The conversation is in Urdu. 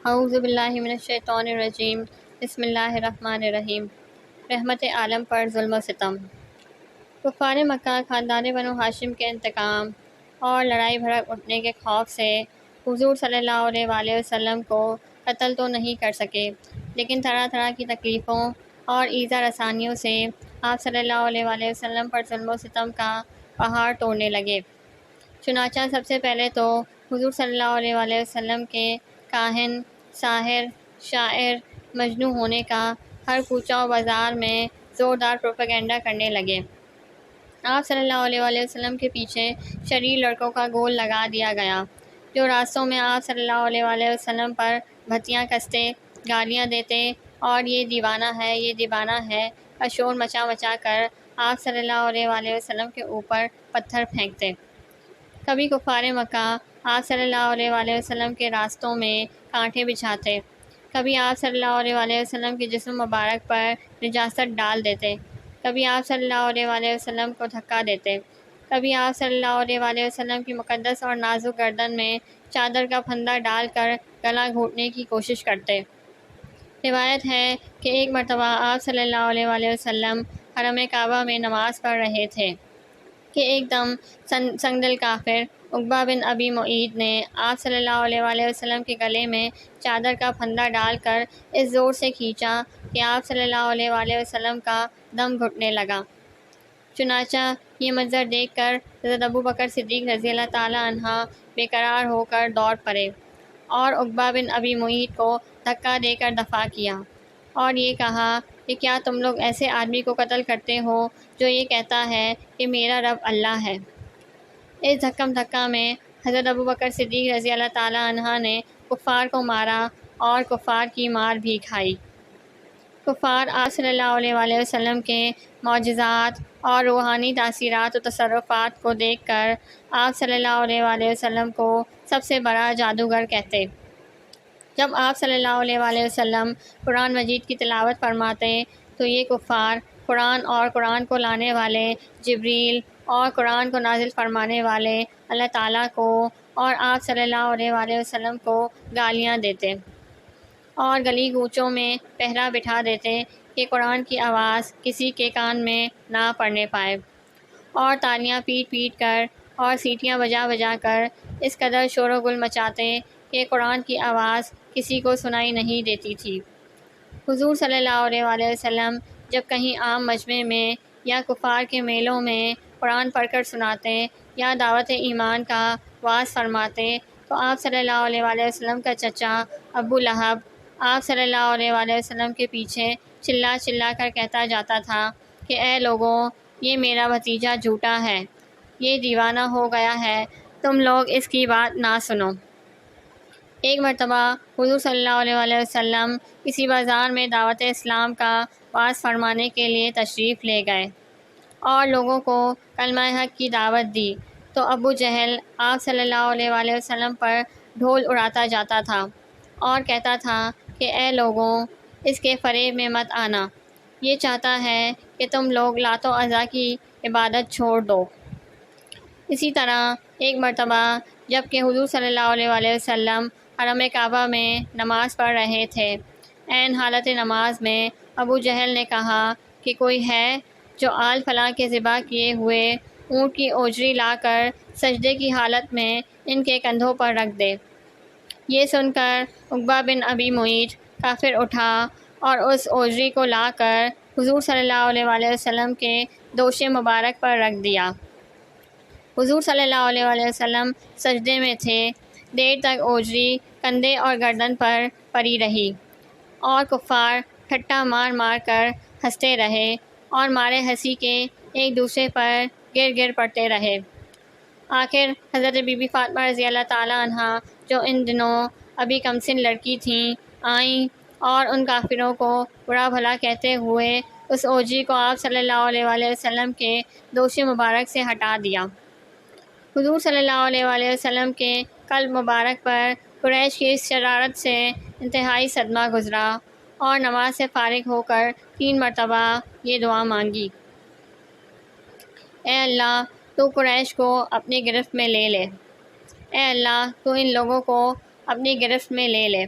اعوذ باللہ من الشیطان الرجیم، بسم اللہ الرحمن الرحیم۔ رحمت عالم پر ظلم و ستم۔ کفار مکہ خاندان بنو ہاشم کے انتقام اور لڑائی بھڑک اٹھنے کے خوف سے حضور صلی اللہ علیہ وآلہ وسلم کو قتل تو نہیں کر سکے، لیکن طرح طرح کی تکلیفوں اور ایذا رسانیوں سے آپ صلی اللہ علیہ وآلہ وسلم پر ظلم و ستم کا پہاڑ توڑنے لگے۔ چنانچہ سب سے پہلے تو حضور صلی اللہ علیہ وآلہ وسلم کے کاہن، ساحر، شاعر، مجنوں ہونے کا ہر کوچہ و بازار میں زوردار پروپیگنڈا کرنے لگے۔ آپ صلی اللہ علیہ وآلہ وسلم کے پیچھے شریر لڑکوں کا گول لگا دیا گیا، جو راستوں میں آپ صلی اللہ علیہ وآلہ وسلم پر بھتیاں کستے، گالیاں دیتے اور یہ دیوانہ ہے، یہ دیوانہ ہے کا شور مچا مچا کر آپ صلی اللہ علیہ وآلہ وسلم کے اوپر پتھر پھینکتے۔ کبھی کفار مکہ آپ صلی اللہ علیہ وآلہ وسلم کے راستوں میں کانٹے بچھاتے، کبھی آپ صلی اللہ علیہ وآلہ وسلم کے جسم مبارک پر نجاست ڈال دیتے، کبھی آپ صلی اللہ علیہ وآلہ وسلم کو دھکا دیتے، کبھی آپ صلی اللہ علیہ وآلہ وسلم کی مقدس اور نازک گردن میں چادر کا پھندا ڈال کر گلا گھونٹنے کی کوشش کرتے۔ روایت ہے کہ ایک مرتبہ آپ صلی اللہ علیہ وآلہ وسلم حرم کعبہ میں نماز پڑھ رہے تھے کہ ایک دم سنگدل کافر عقبہ بن ابی معیط نے آپ صلی اللہ علیہ وآلہ وسلم کے گلے میں چادر کا پھندا ڈال کر اس زور سے کھینچا کہ آپ صلی اللہ علیہ وآلہ وسلم کا دم گھٹنے لگا۔ چنانچہ یہ منظر دیکھ کر حضرت ابوبکر صدیق رضی اللہ تعالیٰ عنہ بے قرار ہو کر دوڑ پڑے اور عقبہ بن ابی معیط کو دھکا دے کر دفع کیا اور یہ کہا کہ کیا تم لوگ ایسے آدمی کو قتل کرتے ہو جو یہ کہتا ہے کہ میرا رب اللہ ہے۔ اس دھکم دھکا میں حضرت ابوبکر صدیق رضی اللہ تعالیٰ عنہ نے کفار کو مارا اور کفار کی مار بھی کھائی۔ کفار آپ صلی اللہ علیہ وآلہ وسلم کے معجزات اور روحانی تاثیرات و تصرفات کو دیکھ کر آپ صلی اللہ علیہ وآلہ وسلم کو سب سے بڑا جادوگر کہتے۔ جب آپ صلی اللہ علیہ وآلہ وسلم قرآن مجید کی تلاوت فرماتے تو یہ کفار قرآن اور قرآن کو لانے والے جبریل اور قرآن کو نازل فرمانے والے اللہ تعالیٰ کو اور آپ صلی اللہ علیہ وآلہ وسلم کو گالیاں دیتے اور گلی کوچوں میں پہرا بٹھا دیتے کہ قرآن کی آواز کسی کے کان میں نہ پڑنے پائے، اور تالیاں پیٹ پیٹ کر اور سیٹیاں بجا بجا کر اس قدر شور و گل مچاتے کہ قرآن کی آواز کسی کو سنائی نہیں دیتی تھی۔ حضور صلی اللہ علیہ وآلہ وسلم جب کہیں عام مجمع میں یا کفار کے میلوں میں قرآن پڑھ کر سناتے یا دعوت ایمان کا وعظ فرماتے تو آپ صلی اللہ علیہ وآلہ وسلم کا چچا ابو لہب آپ صلی اللہ علیہ وآلہ وسلم کے پیچھے چلا چلا کر کہتا جاتا تھا کہ اے لوگوں، یہ میرا بھتیجا جھوٹا ہے، یہ دیوانہ ہو گیا ہے، تم لوگ اس کی بات نہ سنو۔ ایک مرتبہ حضور صلی اللہ علیہ وآلہ وسلم کسی بازار میں دعوت اسلام کا وعظ فرمانے کے لیے تشریف لے گئے اور لوگوں کو کلمہ حق کی دعوت دی تو ابو جہل آپ صلی اللہ علیہ وآلہ وسلم پر ڈھول اڑاتا جاتا تھا اور کہتا تھا کہ اے لوگوں، اس کے فریب میں مت آنا، یہ چاہتا ہے کہ تم لوگ لات و عزا کی عبادت چھوڑ دو۔ اسی طرح ایک مرتبہ جب کہ حضور صلی اللہ علیہ وآلہ وسلم حرم کعبہ میں نماز پڑھ رہے تھے، عین حالت نماز میں ابو جہل نے کہا کہ کوئی ہے جو آل فلاں کے ذبح کیے ہوئے اونٹ کی اوجری لا کر سجدے کی حالت میں ان کے کندھوں پر رکھ دے۔ یہ سن کر عقبہ بن ابی معیط کافر اٹھا اور اس اوجری کو لا کر حضور صلی اللہ علیہ وآلہ وسلم کے دوش مبارک پر رکھ دیا۔ حضور صلی اللہ علیہ وآلہ وسلم سجدے میں تھے، دیر تک اوجری کندھے اور گردن پر پڑی رہی اور کفار ٹھٹا مار مار کر ہنستے رہے اور مارے ہنسی کے ایک دوسرے پر گر گر پڑتے رہے۔ آخر حضرت بی بی فاطمہ رضی اللہ تعالیٰ عنہ جو ان دنوں ابھی کمسن لڑکی تھیں، آئیں اور ان کافروں کو برا بھلا کہتے ہوئے اس اوجری کو آپ صلی اللہ علیہ وآلہ وسلم کے دوش مبارک سے ہٹا دیا۔ حضور صلی اللہ علیہ وآلہ وسلم کے قلب مبارک پر قریش کی اس شرارت سے انتہائی صدمہ گزرا اور نماز سے فارغ ہو کر 3 مرتبہ یہ دعا مانگی، اے اللہ، تو قریش کو اپنی گرفت میں لے لے، اے اللہ، تو ان لوگوں کو اپنی گرفت میں لے لے۔